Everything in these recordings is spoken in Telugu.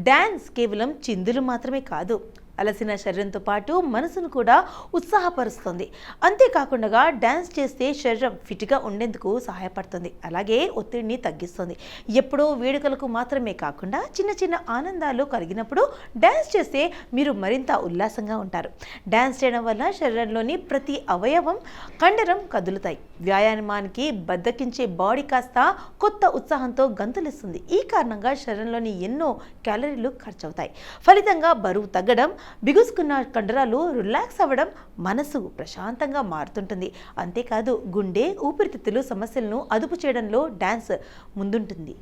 డ్యాన్స్ కేవలం చిందులు మాత్రమే కాదు, అలసిన శరీరంతో పాటు మనసును కూడా ఉత్సాహపరుస్తుంది. అంతేకాకుండా డ్యాన్స్ చేస్తే శరీరం ఫిట్గా ఉండేందుకు సహాయపడుతుంది, అలాగే ఒత్తిడిని తగ్గిస్తుంది. ఎప్పుడో వేడుకలకు మాత్రమే కాకుండా చిన్న చిన్న ఆనందాలు కలిగినప్పుడు డ్యాన్స్ చేస్తే మీరు మరింత ఉల్లాసంగా ఉంటారు. డ్యాన్స్ చేయడం వల్ల శరీరంలోని ప్రతి అవయవం కండరం కదులుతాయి. వ్యాయామానికి బద్దకించే బాడీ కాస్త కొత్త ఉత్సాహంతో గంతులిస్తుంది. ఈ కారణంగా శరీరంలోని ఎన్నో క్యాలరీలు ఖర్చవుతాయి. ఫలితంగా బరువు తగ్గడం, బిగుసుకున్న కండరాలు రిలాక్స్ అవ్వడం, మనసు ప్రశాంతంగా మారుతుంటుంది. అంతేకాదు గుండె, ఊపిరితిత్తులు సమస్యలను అదుపు చేయడంలో డ్యాన్స్ ముందుంటుంది.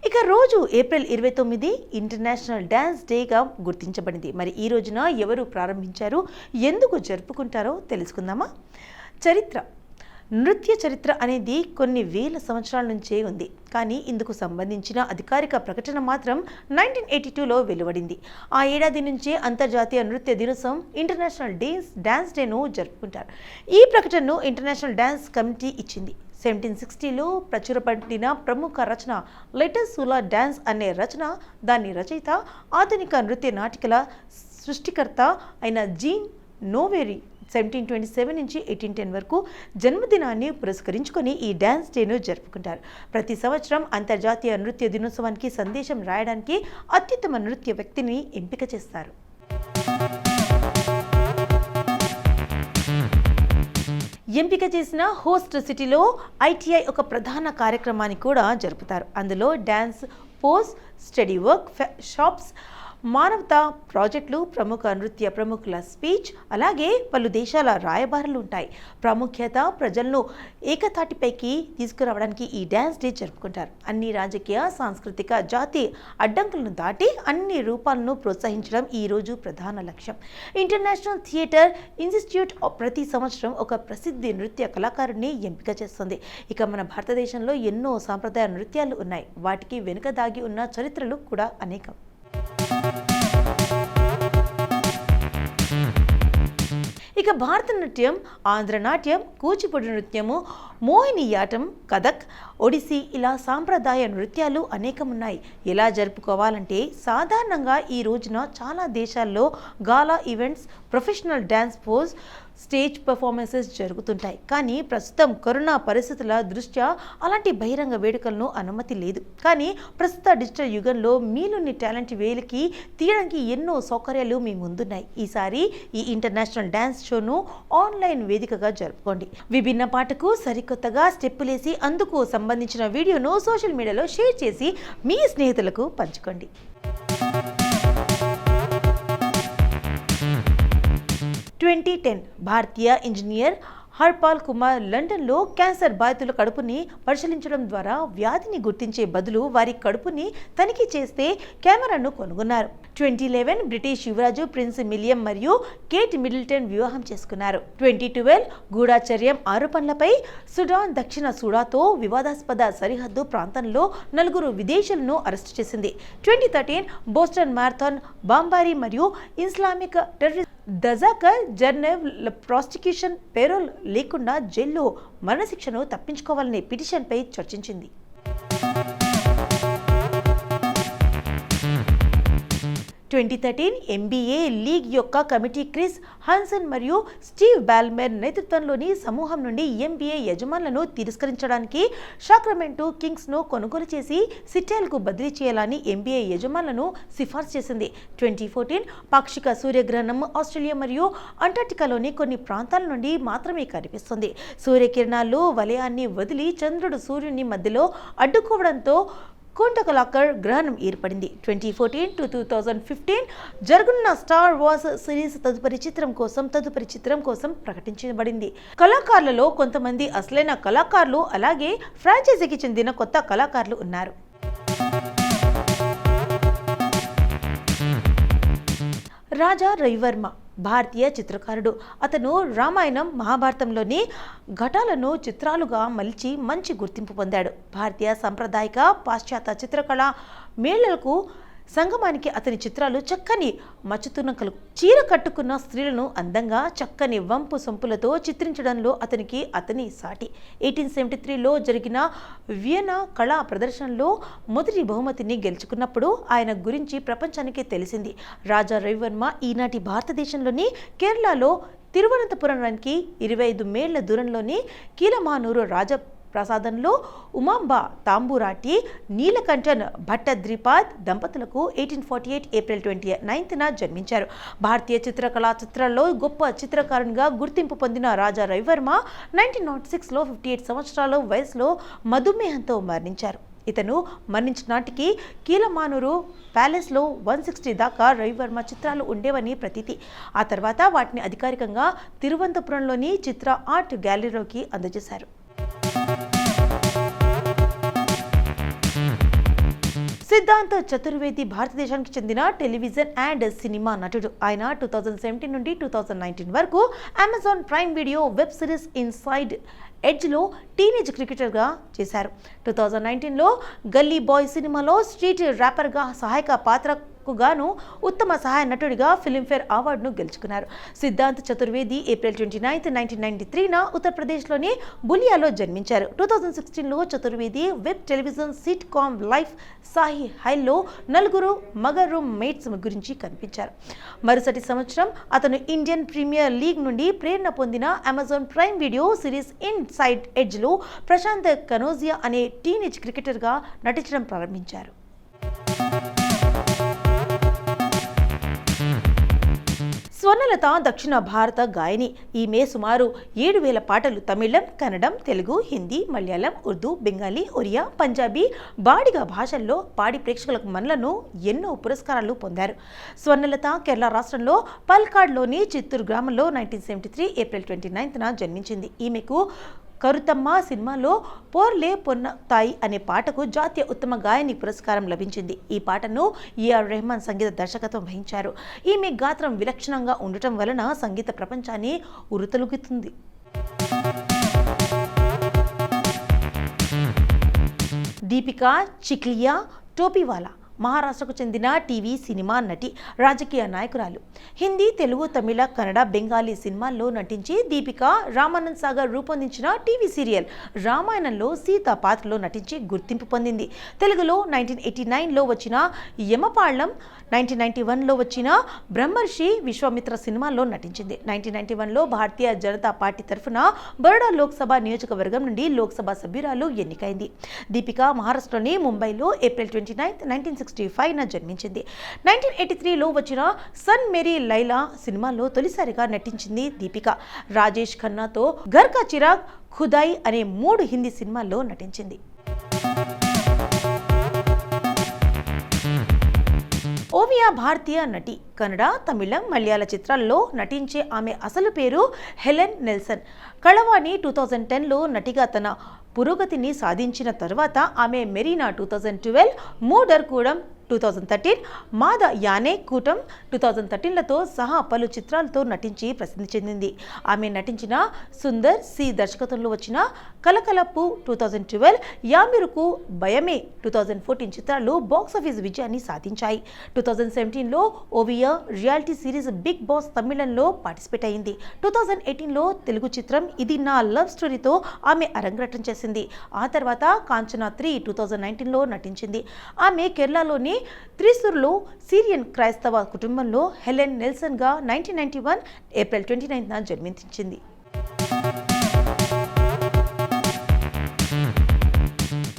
ఇక రోజు ఏప్రిల్ 29 ఇంటర్నేషనల్ డ్యాన్స్ డేగా గుర్తించబడింది. మరి ఈ రోజున ఎవరు ప్రారంభించారు, ఎందుకు జరుపుకుంటారో తెలుసుకుందామా? చరిత్ర. నృత్య చరిత్ర అనేది కొన్ని వేల సంవత్సరాల నుంచే ఉంది, కానీ ఇందుకు సంబంధించిన అధికారిక ప్రకటన మాత్రం 1982లో వెలువడింది. ఆ ఏడాది నుంచే అంతర్జాతీయ నృత్య దినోత్సవం ఇంటర్నేషనల్ డ్యాన్స్ డేను జరుపుకుంటారు. ఈ ప్రకటనను ఇంటర్నేషనల్ డ్యాన్స్ కమిటీ ఇచ్చింది. 1760లో ప్రచురపడిన ప్రముఖ రచన లెటస్ సూలా డ్యాన్స్ అనే రచన, దాని రచయిత ఆధునిక నృత్య నాటికల సృష్టికర్త అయిన జీన్ నోవెరీ 1727 నుంచి 1810 వరకు జన్మదినాన్ని పురస్కరించుకొని ఈ డ్యాన్స్ డేను జరుపుకుంటారు. ప్రతి సంవత్సరం అంతర్జాతీయ నృత్య దినోత్సవానికి సందేశం రాయడానికి అత్యుత్తమ నృత్య వ్యక్తిని ఎంపిక చేస్తారు. ఎంపిక చేసిన హోస్ట్ సిటీలో ITI ఒక ప్రధాన కార్యక్రమాన్ని కూడా జరుపుతారు. అందులో dance, pose, study work shops, మానవతా ప్రాజెక్టులు, ప్రముఖ నృత్య ప్రముఖుల స్పీచ్, అలాగే పలు దేశాల రాయబారులు ఉంటాయి. ప్రాముఖ్యత ప్రజలను ఏకతాటిపైకి తీసుకురావడానికి ఈ డ్యాన్స్ డే జరుపుకుంటారు. అన్ని రాజకీయ, సాంస్కృతిక, జాతి అడ్డంకులను దాటి అన్ని రూపాలను ప్రోత్సహించడం ఈ రోజు ప్రధాన లక్ష్యం. ఇంటర్నేషనల్ థియేటర్ ఇన్స్టిట్యూట్ ప్రతి సంవత్సరం ఒక ప్రసిద్ధ నృత్య కళాకారుడిని ఎంపిక చేస్తుంది. ఇక మన భారతదేశంలో ఎన్నో సాంప్రదాయ నృత్యాలు ఉన్నాయి. వాటికి వెనుక దాగి ఉన్న చరిత్రలు కూడా అనేకం. ఇక భారతనాట్యం, ఆంధ్రనాట్యం, కూచిపూడి నృత్యము, మోహినియాటం, కథక్, ఒడిస్సీ ఇలా సాంప్రదాయ నృత్యాలు అనేకం ఉన్నాయి. ఎలా జరుపుకోవాలంటే సాధారణంగా ఈ రోజున చాలా దేశాల్లో gala events, professional dance pose, stage performances జరుగుతుంటాయి. కానీ ప్రస్తుతం కరోనా పరిస్థితుల దృష్ట్యా అలాంటి బహిరంగ వేడుకలను అనుమతి లేదు. కానీ ప్రస్తుత డిజిటల్ యుగంలో మీలోని టాలెంట్ వేలికి తీయడానికి ఎన్నో సౌకర్యాలు మీ ముందున్నాయి. ఈసారి ఈ ఇంటర్నేషనల్ డ్యాన్స్ షోను ఆన్లైన్ వేదికగా జరుపుకోండి. విభిన్న పాటకు సరికొత్తగా స్టెప్పులేసి అందుకు సంబంధించిన వీడియోను సోషల్ మీడియాలో షేర్ చేసి మీ స్నేహితులకు పంచుకోండి. 2010 భారతీయ ఇంజనీర్ హర్పాల్ కుమార్ లండన్లో క్యాన్సర్ బాధితుల కడుపుని పరిశీలించడం ద్వారా వ్యాధిని గుర్తించే బదులు వారి కడుపుని తనిఖీ చేస్తే కెమెరాను కనుగొన్నారు. 2011 బ్రిటిష్ యువరాజు ప్రిన్స్ విలియం మరియు కేట్ మిడిల్టన్ వివాహం చేసుకున్నారు. 2012 గూఢాచర్యం ఆరోపణలపై సుడాన్ దక్షిణ సూడాతో వివాదాస్పద సరిహద్దు ప్రాంతంలో 4 విదేశీయులను అరెస్టు చేసింది. 2013 బోస్టన్ మారథాన్ బాంబారీ మరియు ఇస్లామిక్ టెర్రరిస్ట్ దజాకర్ జర్నెవ్ ప్రాసిక్యూషన్ పేరోల్ లేకుండా జైల్లో మరణశిక్షను తప్పించుకోవాలనే పిటిషన్పై చర్చించింది. 2013 NBA లీగ్ యొక్క కమిటీ క్రిస్ హన్సన్ మరియు స్టీవ్ బాల్మెర్ నేతృత్వంలోని సమూహం నుండి NBA యజమానులను తిరస్కరించడానికి సాక్రమెంటో కింగ్స్ను కొనుగోలు చేసి సిటాల్కు బదిలీ చేయాలని NBA యజమానులను సిఫార్సు చేసింది. 2014 పాక్షిక సూర్యగ్రహణం ఆస్ట్రేలియా మరియు అంటార్టికాలోని కొన్ని ప్రాంతాల నుండి మాత్రమే కనిపిస్తుంది. సూర్యకిరణాలు వలయాన్ని వదిలి చంద్రుడు సూర్యుని మధ్యలో అడ్డుకోవడంతో కుండకలాకర్ గ్రహణం ఏర్పడింది. 2014 to 2015 జరుగుతున్న స్టార్ వార్స్ సిరీస్ తదుపరి చిత్రం కోసం ప్రకటించబడింది. కళాకారులలో కొంతమంది అసలైన కళాకారులు, అలాగే ఫ్రాంచైజీకి చెందిన కొత్త కళాకారులు ఉన్నారు. రాజా రవివర్మ భారతీయ చిత్రకారుడు. అతను రామాయణం, మహాభారతంలోని ఘటాలను చిత్రాలుగా మలిచి మంచి గుర్తింపు పొందాడు. భారతీయ సాంప్రదాయిక, పాశ్చాత్య చిత్రకళ మేళలకు సంగమానికి అతని చిత్రాలు చక్కని మచ్చుతునకలు. చీర కట్టుకున్న స్త్రీలను అందంగా చక్కని వంపు సొంపులతో చిత్రించడంలో అతని సాటి. 1873లో జరిగిన వియన్నా కళా ప్రదర్శనలో మొదటి బహుమతిని గెలుచుకున్నప్పుడు ఆయన గురించి ప్రపంచానికి తెలిసింది. రాజా రవివర్మ ఈనాటి భారతదేశంలోని కేరళలో తిరువనంతపురానికి 25 మైళ్ళ దూరంలోని కీలమానూరు రాజప్రసాదంలో ఉమాంబ తాంబూరాటి నీలకంఠన్ భట్టద్రిపాద్ దంపతులకు 1848 ఏప్రిల్ 29న జన్మించారు. భారతీయ చిత్రకళా చిత్రాల్లో గొప్ప చిత్రకారునిగా గుర్తింపు పొందిన రాజా రవివర్మ 1906లో 58 సంవత్సరాల వయసులో మధుమేహంతో మరణించారు. ఇతను మరణించిన నాటికి కీలమానూరు ప్యాలెస్లో 160 దాకా రవివర్మ చిత్రాలు ఉండేవని ప్రతీతి. ఆ తర్వాత వాటిని అధికారికంగా తిరువనంతపురంలోని చిత్ర ఆర్ట్ గ్యాలరీలోకి అందజేశారు. సిద్ధాంత్ చతుర్వేది భారతదేశానికి చెందిన టెలివిజన్ అండ్ సినిమా నటుడు. ఆయన 2017 నుండి 2019 వరకు Amazon Prime Video web series Inside ఎడ్జ్లో టీనేజ్ క్రికెటర్గా చేశారు. 2019లో గల్లీ బాయ్ సినిమాలో స్ట్రీట్ ర్యాపర్గా సహాయక పాత్రకు గాను ఉత్తమ సహాయ నటుడిగా ఫిల్మ్ఫేర్ అవార్డును గెలుచుకున్నారు. సిద్ధాంత్ చతుర్వేది ఏప్రిల్ 29, 1993న ఉత్తరప్రదేశ్లోని బులియాలో జన్మించారు. 2016లో Chaturvedi web television sitcom Life Sahi హైల్లో నలుగురు మగ రూమ్ మేట్స్ గురించి కనిపించారు. మరుసటి సంవత్సరం అతను ఇండియన్ ప్రీమియర్ లీగ్ నుండి ప్రేరణ పొందిన Amazon Prime Video series Inside ఎడ్జ్లో ప్రశాంత్ కనోజియా అనే టీనేజ్ క్రికెటర్గా నటించడం ప్రారంభించారు. స్వర్ణలత దక్షిణ భారత గాయని. ఈమె సుమారు 7,000 పాటలు తమిళం, కన్నడం, తెలుగు, హిందీ, మలయాళం, ఉర్దూ, బెంగాలీ, ఒరియా, పంజాబీ, బాడిగ భాషల్లో పాడి ప్రేక్షకులకు మనలను ఎన్నో పురస్కారాలు పొందారు. స్వర్ణలత కేరళ రాష్ట్రంలో పల్కాడ్లోని చిత్తూరు గ్రామంలో 1973 ఏప్రిల్ 29న జన్మించింది. ఈమెకు కరుతమ్మ సినిమాలో పోర్లే పొన్నతాయి అనే పాటకు జాతీయ ఉత్తమ గాయని పురస్కారం లభించింది. ఈ పాటను ఏఆర్ రెహమాన్ సంగీత దర్శకత్వం వహించారు. ఈమె గాత్రం విలక్షణంగా ఉండటం వలన సంగీత ప్రపంచాన్ని ఉరుతలుగుతుంది. దీపికా చిక్లియా టోపీవాలా మహారాష్ట్రకు చెందిన టీవీ సినిమా నటి, రాజకీయ నాయకురాలు. హిందీ, తెలుగు, తమిళ, కన్నడ, బెంగాలీ సినిమాల్లో నటించి దీపిక రామానంద్ సాగర్ రూపొందించిన టీవీ సీరియల్ రామాయణంలో సీత పాత్రలో నటించి గుర్తింపు పొందింది. తెలుగులో 1989లో వచ్చిన యమపాళం, 1991లో వచ్చిన బ్రహ్మర్షి విశ్వామిత్ర సినిమాల్లో నటించింది. 1991లో భారతీయ జనతా పార్టీ తరఫున బరోడా లోక్సభ నియోజకవర్గం నుండి లోక్సభ సభ్యురాలు ఎన్నికైంది. దీపిక మహారాష్ట్రలోని ముంబైలో ఏప్రిల్ 29, 1965న జన్మించింది. 1983లో వచ్చిన సన్ మేరీ లైలా సినిమాలో తొలిసారిగా నటించింది దీపిక. రాజేష్ ఖన్నాతో ఘర్ కా చిరాగ్, ఖుదాయి అనే 3 హిందీ సినిమాల్లో నటించింది. ఓవియా భారతీయ నటి. కన్నడ, తమిళం, మలయాళ చిత్రాల్లో నటించే ఆమె అసలు పేరు హెలెన్ నెల్సన్. కళవాణి 2010లో నటిగా తన పురోగతిని సాధించిన తర్వాత ఆమె మెరీనా 2012, మూడర్ కూడం 2013, మాద యానే కూటం 2013లతో సహా పలు చిత్రాలతో నటించి ప్రసిద్ధి చెందింది. ఆమె నటించిన సుందర్ సి దర్శకత్వంలో వచ్చిన కలకలప్పు 2012, యామిరుకు భయమే 2014 చిత్రాలు బాక్సాఫీస్ విజయాన్ని సాధించాయి. 2017లో Oviya reality series Big Boss తమిళంలో పార్టిసిపేట్ అయింది. 2018లో తెలుగు చిత్రం ఇది నా లవ్ స్టోరీతో ఆమె అరంగేట్రం చేసింది. ఆ తర్వాత కాంచనా 3 2019లో నటించింది. ఆమె కేరళలోని త్రిశూర్లో సిరియన్ క్రైస్తవ కుటుంబంలో హెలెన్ నెల్సన్గా 1991 ఏప్రిల్ 29న జన్మించింది.